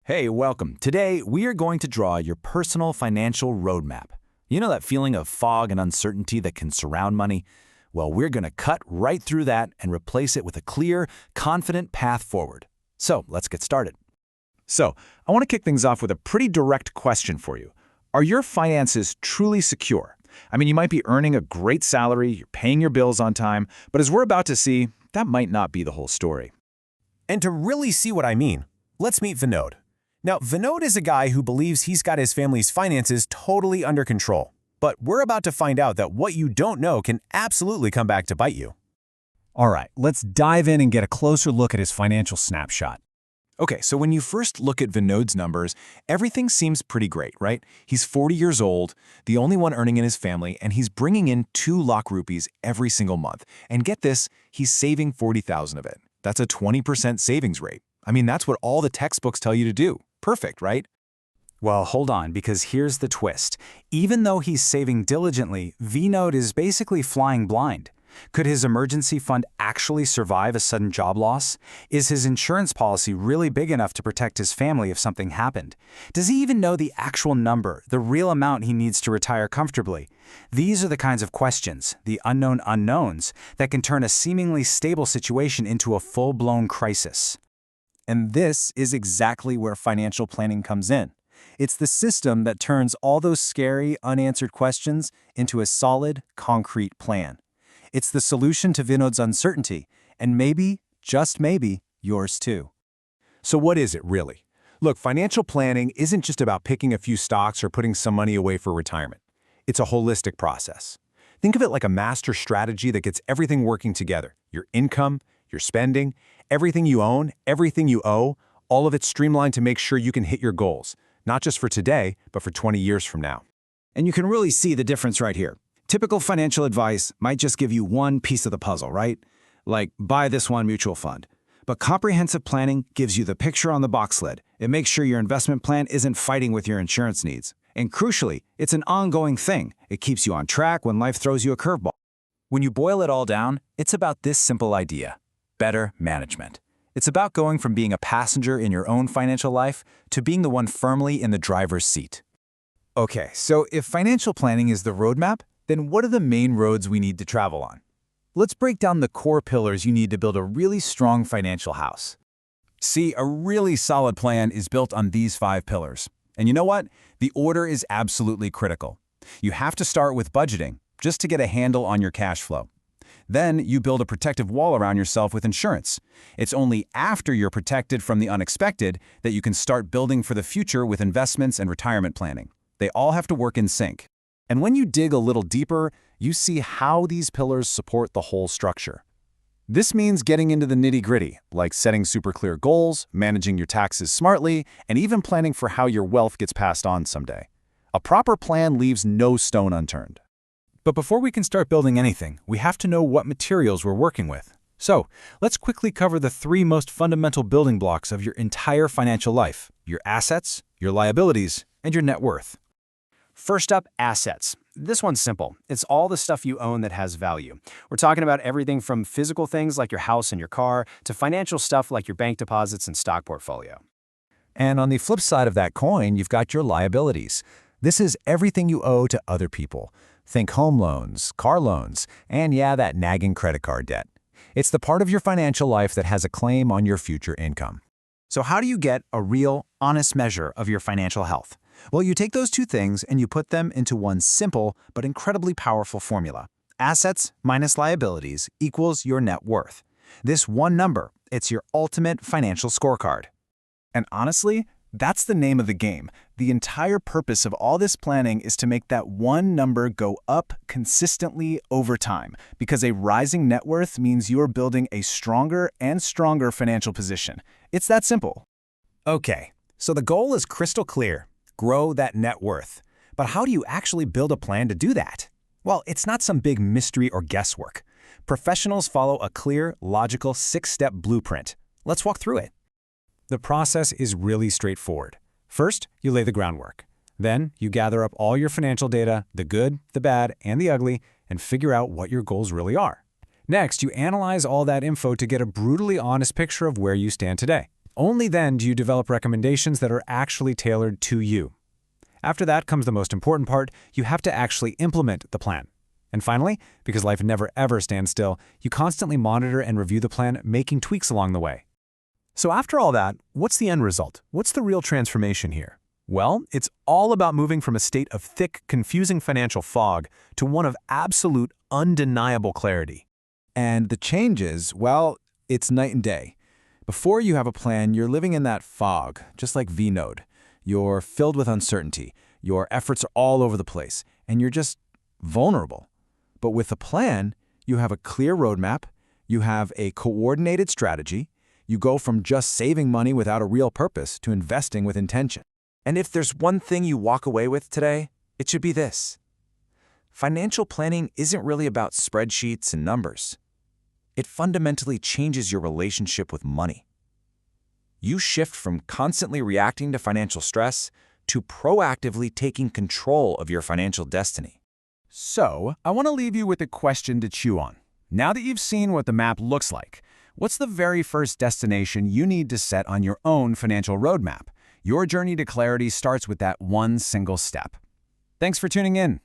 Hey, welcome. Today, we are going to draw your personal financial roadmap. You know that feeling of fog and uncertainty that can surround money? Well, we're going to cut right through that and replace it with a clear, confident path forward. So, let's get started. I want to kick things off with a pretty direct question for you. Are your finances truly secure? I mean, you might be earning a great salary, you're paying your bills on time, but as we're about to see, that might not be the whole story. And to really see what I mean, let's meet Vinod. Now, Vinod is a guy who believes he's got his family's finances totally under control. But we're about to find out that what you don't know can absolutely come back to bite you. All right, let's dive in and get a closer look at his financial snapshot. Okay, so when you first look at Vinod's numbers, everything seems pretty great, right? He's 40 years old, the only one earning in his family, and he's bringing in 2 lakh rupees every single month. And get this, he's saving 40,000 of it. That's a 20% savings rate. I mean, that's what all the textbooks tell you to do. Perfect, right? Well, hold on, because here's the twist. Even though he's saving diligently, Vinod is basically flying blind. Could his emergency fund actually survive a sudden job loss? Is his insurance policy really big enough to protect his family if something happened? Does he even know the actual number, the real amount he needs to retire comfortably? These are the kinds of questions, the unknown unknowns, that can turn a seemingly stable situation into a full-blown crisis. And this is exactly where financial planning comes in. It's the system that turns all those scary, unanswered questions into a solid, concrete plan. It's the solution to Vinod's uncertainty, and maybe, just maybe, yours too. So what is it really? Look, financial planning isn't just about picking a few stocks or putting some money away for retirement. It's a holistic process. Think of it like a master strategy that gets everything working together. Your income, your spending, everything you own, everything you owe, all of it streamlined to make sure you can hit your goals, not just for today, but for 20 years from now. And you can really see the difference right here. Typical financial advice might just give you one piece of the puzzle, right? Like, buy this one mutual fund. But comprehensive planning gives you the picture on the box lid. It makes sure your investment plan isn't fighting with your insurance needs. And crucially, it's an ongoing thing. It keeps you on track when life throws you a curveball. When you boil it all down, it's about this simple idea: better management. It's about going from being a passenger in your own financial life to being the one firmly in the driver's seat. Okay, so if financial planning is the roadmap, then what are the main roads we need to travel on? Let's break down the core pillars you need to build a really strong financial house. See, a really solid plan is built on these 5 pillars. And you know what? The order is absolutely critical. You have to start with budgeting, just to get a handle on your cash flow. Then you build a protective wall around yourself with insurance. It's only after you're protected from the unexpected that you can start building for the future with investments and retirement planning. They all have to work in sync. And when you dig a little deeper, you see how these pillars support the whole structure. This means getting into the nitty-gritty, like setting super clear goals, managing your taxes smartly, and even planning for how your wealth gets passed on someday. A proper plan leaves no stone unturned. But before we can start building anything, we have to know what materials we're working with. So, let's quickly cover the 3 most fundamental building blocks of your entire financial life: your assets, your liabilities, and your net worth. First up, assets. This one's simple. It's all the stuff you own that has value. We're talking about everything from physical things like your house and your car to financial stuff like your bank deposits and stock portfolio. And on the flip side of that coin, you've got your liabilities. This is everything you owe to other people. Think home loans, car loans, and yeah, that nagging credit card debt. It's the part of your financial life that has a claim on your future income. So how do you get a real, honest measure of your financial health? Well, you take those 2 things and you put them into one simple but incredibly powerful formula. Assets minus liabilities equals your net worth. This one number, it's your ultimate financial scorecard. And honestly, that's the name of the game. The entire purpose of all this planning is to make that one number go up consistently over time, because a rising net worth means you're building a stronger and stronger financial position. It's that simple. Okay, so the goal is crystal clear: grow that net worth. But how do you actually build a plan to do that? Well, it's not some big mystery or guesswork. Professionals follow a clear, logical 6-step blueprint. Let's walk through it. The process is really straightforward. First, you lay the groundwork. Then, you gather up all your financial data, the good, the bad, and the ugly, and figure out what your goals really are. Next, you analyze all that info to get a brutally honest picture of where you stand today. Only then do you develop recommendations that are actually tailored to you. After that comes the most important part: you have to actually implement the plan. And finally, because life never ever stands still, you constantly monitor and review the plan, making tweaks along the way. So after all that, what's the end result? What's the real transformation here? Well, it's all about moving from a state of thick, confusing financial fog to one of absolute, undeniable clarity. And the changes, well, it's night and day. Before you have a plan, you're living in that fog, just like V-Node. You're filled with uncertainty, your efforts are all over the place, and you're just vulnerable. But with a plan, you have a clear roadmap, you have a coordinated strategy, you go from just saving money without a real purpose to investing with intention. And if there's one thing you walk away with today, it should be this. Financial planning isn't really about spreadsheets and numbers. It fundamentally changes your relationship with money. You shift from constantly reacting to financial stress to proactively taking control of your financial destiny. So, I want to leave you with a question to chew on. Now that you've seen what the map looks like, what's the very first destination you need to set on your own financial roadmap? Your journey to clarity starts with that one single step. Thanks for tuning in.